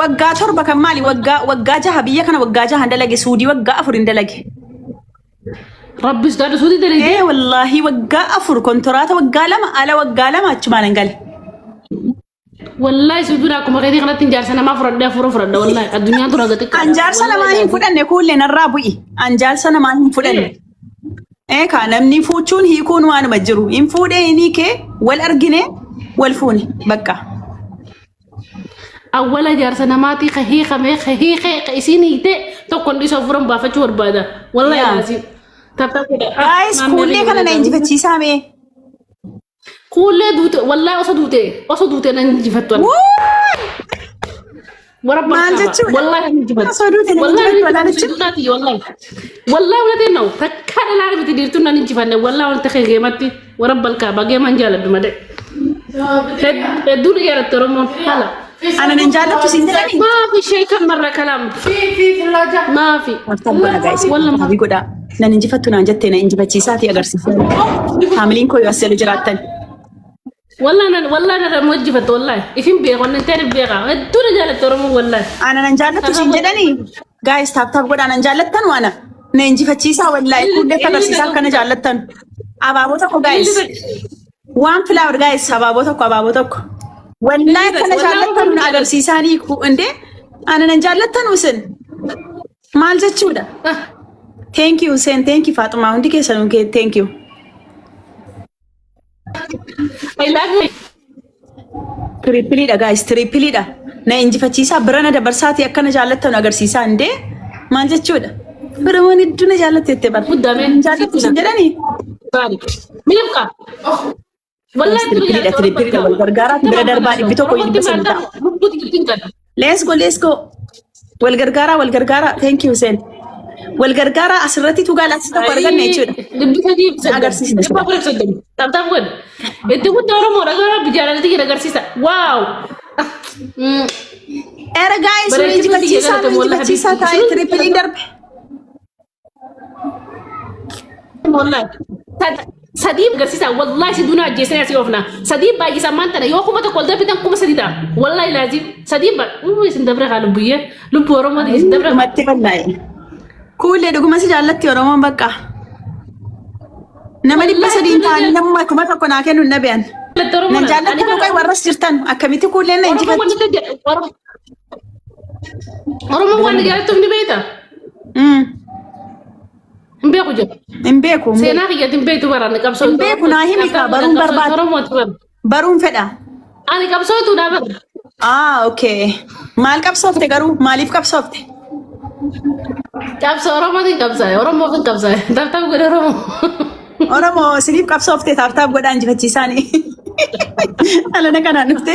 waggaa torba kan maali waggaa jaha biyya kana waggaa jaha dalage suudii waggaa afur dalage rabbis daadhu suudii dalage wallahi waggaa afur kontoraata waggaa lama ala waggaa lama achumaan angale wallahi suuduna kuma kaydi kanatti injaarsa nama fudhadhe fudhadhe wallahi addunyaa dura gati anjaarsa namaa hin fudhanne kuulle narraa bu'i anjaarsa namaa hin fudhanne ka namni fuuchuun hiikuun waanuma jiru hin fuudhee inni kee wal argine wal fuune bakka awwala jaarsa namaati khayhiqame isiniite tokkon dhiisoo furan baafachuu barbaada wallahi laazim guys kuulle kana na injifachiisaa mee kuulle duute wallahi oso duute na injifattu ورب والله نجيبها والله والله ولا تنو فكان لا عرفت ديرتنا نجيبها والله ولا تخي قيمتي ورب الكعبة قيم انجال بمدى الدنيا يا الترمون هلا انا ننجالة تسندني ما في شيء كم مرة كلام في ثلاجة ما في والله ما بيقول لا ننجفتنا نجتنا انجبتي ساتي اغرسي عاملين كوي واسلو جراتن والله انا موجفت والله يفهم بيغ وانا تاني بيغا الدنيا جالة ترمو والله انا ننجالة تسندني جايز تاب قد انا نجالة وانا ننجفتي سا والله كل تغرسي سا كان جالة ابابوتكو جايز وان فلاور جايز ابابوتكو والله كان جالة اغرسي ساني كو اندي انا ننجالة وسن مالجتشو ده thank you sen thank you Fatima undi ke salon ke thank you I love you. Triple da guys, triple da. Na injifachiisa birana da barsaati akkana jaallattan agarsiisa inde maal jechuudha. Biramoon idduna jaallatte bar. Muddame jaallattu sin jedhani. Baari. Milka. Wallahi triple da wal gargaara bira darbaa dhibbi tokko dhibba sadii. Let's go. Wal gargaara thank you sen. wal gargaara asirratti tugaala asirratti arganne jechuudha. Dubbisanii agarsiisa. Dhibba kudha soddoma. Taphtaa kun itti guddaa Oromoo dhagaara bijaalatti agarsiisa. Waaw. Era guys, injifachiisaa taa'ee trippiliin darbe. Sadii agarsiisa. Wallahi si duuna ajjeesanii asii oofna. Sadii baay'isaa maanta yoo kuma tokko wal darbitan kuma sadii ta'a. Wallahi laazim. Sadii isin dabre haa lubbuyyee. Lubbuu Oromoo isin dabre. Matti wallahi. Kuulee dhuguma si jaallatti Oromoon bakka. Nama dhibba sadiin ta'anii namuma kuma tokko naa kennu hin dhabean. Nan jaallatti dhugaa warras jirtan akkamitti kuuleen na injifatti. Oromoon waan jaallattuuf ni beekta. Hin beeku jedhu. Hin beeku. Seenaa kiyyatti hin beektu baraan qabsoo. Hin beeku naa himi kaa baruun barbaada. Baruun fedha. Ani qabsootu dhaabata. Okay. Maal qabsoofte garuu maaliif qabsoofte? Qabsa Oromootiin qabsaa'e. Oromootiin qabsaa'e. Taphtaa godhe Oromoo. Oromoo siniif qabsoofte taphtaa godhaa injifachiisaanii. Alana kanaan dhufte.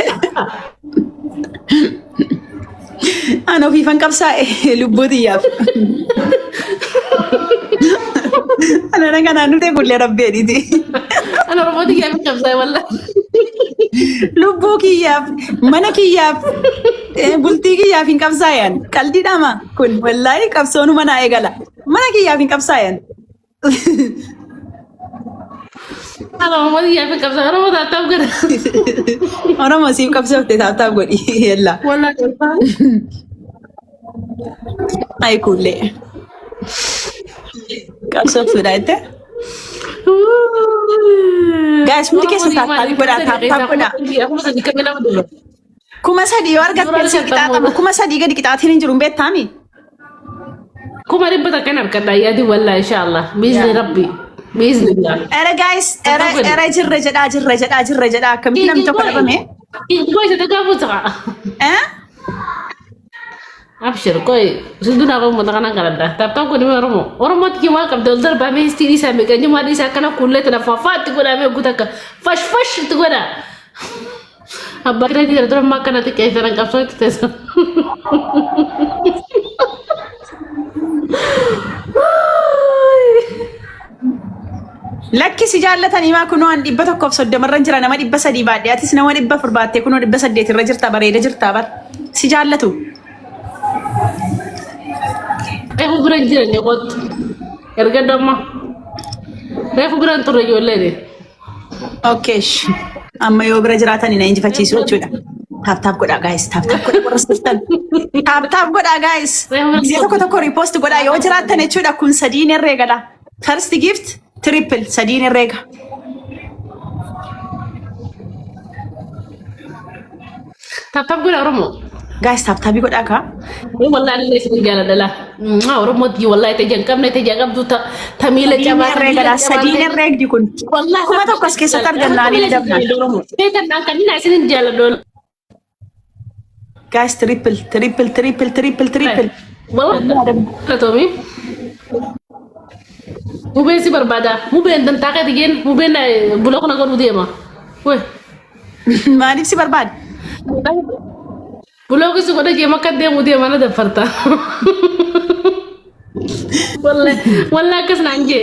Ana ofiifan qabsaa'e lubbuu xiyyaaf. Alana kanaan dhufte kullee rabbeedhiiti. Ana Oromootiin yaa'u qabsaa'e wallahi. Lubbuu kiyyaaf mana kiyyaaf bultii kiyyaaf hin qabsaayan qaldiidhama kun wallahi qabsoonu mana eegala mana kiyyaaf hin qabsaayan. Oromoo yaa'u qabsaa'e Oromoo taataaf godha. Oromoo siif qabsoofte taataaf godhi yella. Wallahi. Ay kullee qabsooftuudha jettee. Guys, mesti kita tak kuma sadi warga kita kuma sadi gadi kita akhirnya jurum betami. Kuma ribet akan apa kata ya di wallah insyaallah biizni rabbi biiznillah. Era guys, era jirra kami nam to kada me. Kau itu kamu tak? Abshir koi sudah aku mau takanan kalanda tapi aku ni orang mau tiga malam dal bami istri sampai kan cuma di sana kulle tu nak fafat tu guna me guta ka fash tu guna abang kena tidak terus makan nanti kayak orang kapsul itu tes Lakki si jaallatanii maa kunuun dhibba tokkoof soddomarra jira nama dhibba sadii baadiyaatis nama dhibba afur baattee kunoo dhibba saddeetirra jirta bareeda jirta bar si jaallatu. Refu biran jiran ya kot erga dama refu biran turre ijoollee de. Okay amma yoo bira jiraatanii na injifachiisu jechuudha. ታፕታፕ ጎዳ ጋይስ ታፕታፕ ጎዳ ወረስፍተን ታፕታፕ ጎዳ ጋይስ ጊዜ ተኮ ሪፖስት ጎዳ የወጅራተን እቹዳ ኩን ሰዲን ረገዳ ፈርስት ጊፍት ትሪፕል ሰዲን ረጋ ታፕታፕ ጎዳ ኦሮሞ ጋይስ ታፕታፕ ጎዳ ካ ወላሂ ለይስ እንጃለላ ኦሮሞ ዲ ወላሂ ተጀንቀምነ ተጀቀምቱ ተሚለ ጨባታ ረገዳ ሰዲን ረግዲ ኩን ወላሂ ኩማ ተኮስ ከሰተር ገናኒ ደብና ተተና ከና ስን እንጃለሎ guys triple Tommy mube si barbada mube dan takat igen mube na bulok na kono diema we mani si barbad bulok su kono diema kadde mu diema na dafarta wallahi kas nanje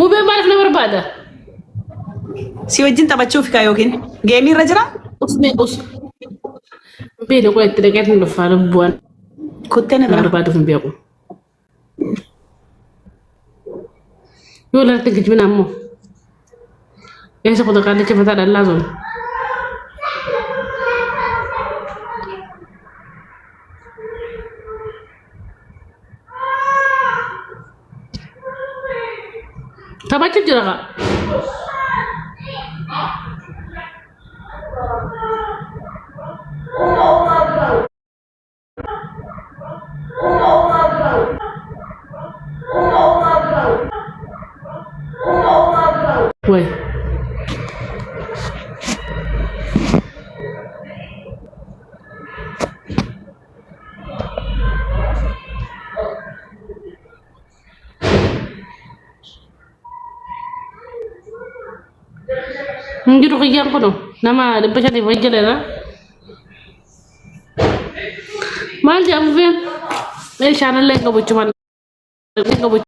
mube marif na barbada si wajin tabachu fika yokin game rajra usme bede ko etteget no faala buan kutene barbada fum biako yo la tegit mina mo esa ko dakale ke fata dalla zone tabachu jira Woi. Ngiru kiyang kono. Nama depan di wajah lah. Mal jam ven. Channel lagi nggak